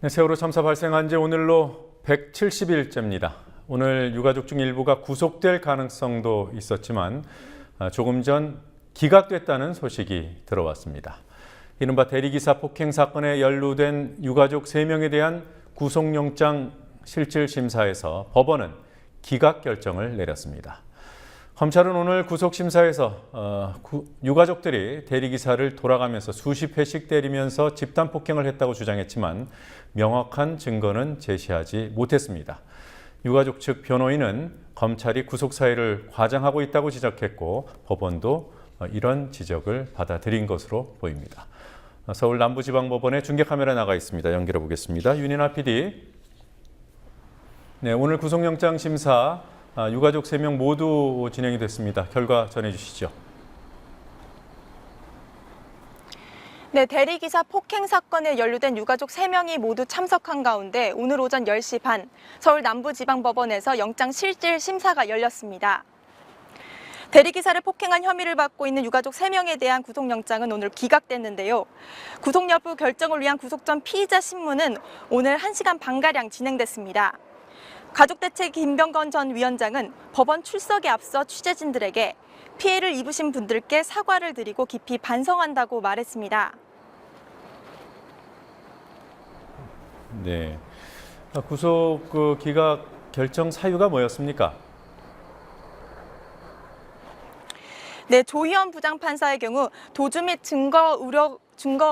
네, 세월호 참사 발생한 지 오늘로 170일째입니다. 오늘 유가족 중 일부가 구속될 가능성도 있었지만 조금 전 기각됐다는 소식이 들어왔습니다. 이른바 대리기사 폭행 사건에 연루된 유가족 3명에 대한 구속영장 실질심사에서 법원은 기각 결정을 내렸습니다. 검찰은 오늘 구속심사에서 유가족들이 대리기사를 돌아가면서 수십 회씩 때리면서 집단 폭행을 했다고 주장했지만 명확한 증거는 제시하지 못했습니다. 유가족 측 변호인은 검찰이 구속사유를 과장하고 있다고 지적했고 법원도 이런 지적을 받아들인 것으로 보입니다. 서울 남부지방법원에 중계카메라 나가 있습니다. 연결해 보겠습니다. 윤인아 PD. 네, 오늘 구속영장 심사 유가족 3명 모두 진행이 됐습니다. 결과 전해주시죠. 네, 대리기사 폭행 사건에 연루된 유가족 3명이 모두 참석한 가운데 오늘 오전 10시 반 서울 남부지방법원에서 영장 실질 심사가 열렸습니다. 대리기사를 폭행한 혐의를 받고 있는 유가족 3명에 대한 구속영장은 오늘 기각됐는데요. 구속 여부 결정을 위한 구속 전 피의자 신문은 오늘 1시간 반가량 진행됐습니다. 가족대책 김병건 전 위원장은 법원 출석에 앞서 취재진들에게 피해를 입으신 분들께 사과를 드리고 깊이 반성한다고 말했습니다. 네, 구속 기각 결정 사유가 뭐였습니까? 네, 조희연 부장판사의 경우 도주 및 증거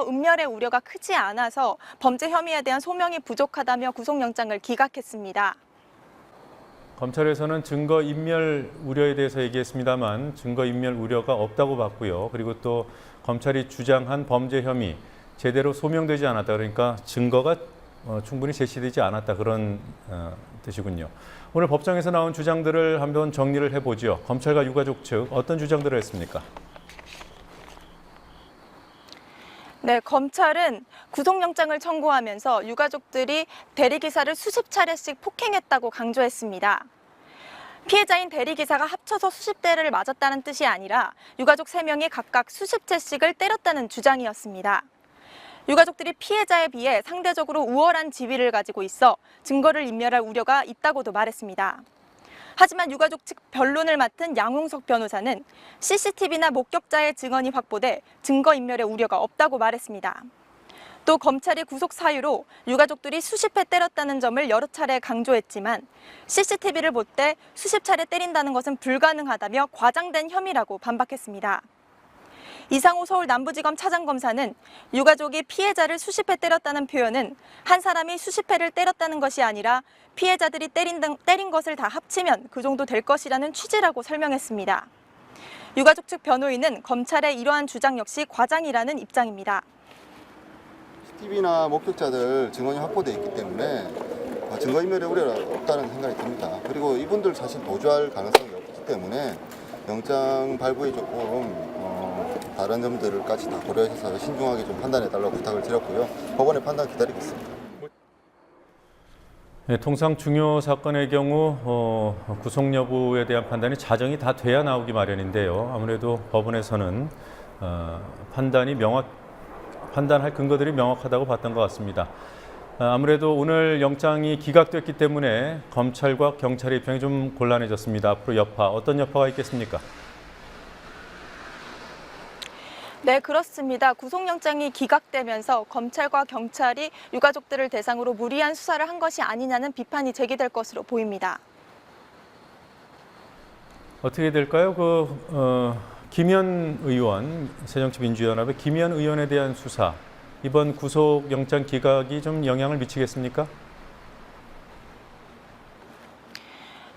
은멸의 우려가 크지 않아서 범죄 혐의에 대한 소명이 부족하다며 구속영장을 기각했습니다. 검찰에서는 증거인멸 우려에 대해서 얘기했습니다만 증거인멸 우려가 없다고 봤고요. 그리고 또 검찰이 주장한 범죄 혐의 제대로 소명되지 않았다. 그러니까 증거가 충분히 제시되지 않았다. 그런 뜻이군요. 오늘 법정에서 나온 주장들을 한번 정리를 해보죠. 검찰과 유가족 측 어떤 주장들을 했습니까? 네, 검찰은 구속영장을 청구하면서 유가족들이 대리기사를 수십 차례씩 폭행했다고 강조했습니다. 피해자인 대리기사가 합쳐서 수십 대를 맞았다는 뜻이 아니라 유가족 3명이 각각 수십 채씩을 때렸다는 주장이었습니다. 유가족들이 피해자에 비해 상대적으로 우월한 지위를 가지고 있어 증거를 인멸할 우려가 있다고도 말했습니다. 하지만 유가족 측 변론을 맡은 양홍석 변호사는 CCTV나 목격자의 증언이 확보돼 증거인멸의 우려가 없다고 말했습니다. 또 검찰이 구속 사유로 유가족들이 수십 회 때렸다는 점을 여러 차례 강조했지만 CCTV를 볼 때 수십 차례 때린다는 것은 불가능하다며 과장된 혐의라고 반박했습니다. 이상호 서울 남부지검 차장검사는 유가족이 피해자를 수십 회 때렸다는 표현은 한 사람이 수십 회를 때렸다는 것이 아니라 피해자들이 때린 것을 다 합치면 그 정도 될 것이라는 취지라고 설명했습니다. 유가족 측 변호인은 검찰의 이러한 주장 역시 과장이라는 입장입니다. CCTV나 목격자들 증언이 확보되어 있기 때문에 증거인멸의 우려가 없다는 생각이 듭니다. 그리고 이분들 사실 도주할 가능성이 없기 때문에 영장 발부에 조금 다른 점들까지 다 고려해서 신중하게 좀 판단해달라고 부탁을 드렸고요. 법원의 판단 기다리겠습니다. 네, 통상 중요 사건의 경우 구속 여부에 대한 판단이 자정이 다 돼야 나오기 마련인데요. 아무래도 법원에서는 판단할 근거들이 명확하다고 봤던 것 같습니다. 아무래도 오늘 영장이 기각됐기 때문에 검찰과 경찰의 입장이 좀 곤란해졌습니다. 앞으로 여파, 어떤 여파가 있겠습니까? 네, 그렇습니다. 구속영장이 기각되면서 검찰과 경찰이 유가족들을 대상으로 무리한 수사를 한 것이 아니냐는 비판이 제기될 것으로 보입니다. 어떻게 될까요? 김현 의원, 새정치민주연합의 김현 의원에 대한 수사, 이번 구속영장 기각이 좀 영향을 미치겠습니까?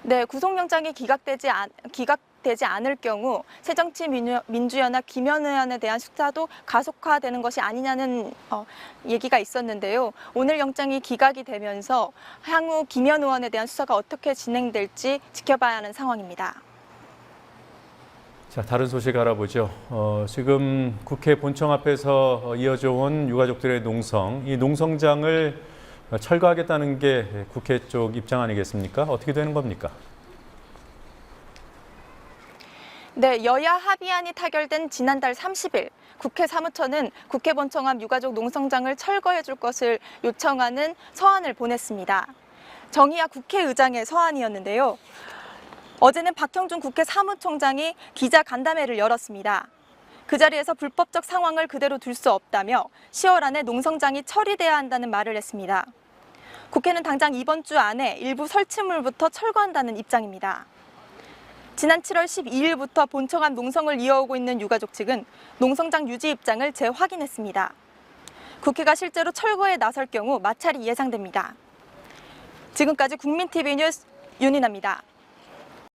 네, 구속영장이 기각되지 않을 경우 새정치민주연합 김현 의원에 대한 수사도 가속화되는 것이 아니냐는 얘기가 있었는데요. 오늘 영장이 기각이 되면서 향후 김현 의원에 대한 수사가 어떻게 진행될지 지켜봐야 하는 상황입니다. 자, 다른 소식 알아보죠. 지금 국회 본청 앞에서 이어져 온 유가족들의 농성, 이 농성장을 철거하겠다는 게 국회 쪽 입장 아니겠습니까? 어떻게 되는 겁니까? 네, 여야 합의안이 타결된 지난달 30일 국회 사무처는 국회 본청 앞 유가족 농성장을 철거해 줄 것을 요청하는 서한을 보냈습니다. 정의아 국회의장의 서한이었는데요. 어제는 박형준 국회 사무총장이 기자 간담회를 열었습니다. 그 자리에서 불법적 상황을 그대로 둘 수 없다며 10월 안에 농성장이 처리돼야 한다는 말을 했습니다. 국회는 당장 이번 주 안에 일부 설치물부터 철거한다는 입장입니다. 지난 7월 12일부터 본청 앞 농성을 이어오고 있는 유가족 측은 농성장 유지 입장을 재확인했습니다. 국회가 실제로 철거에 나설 경우 마찰이 예상됩니다. 지금까지 국민TV 뉴스 윤인아입니다.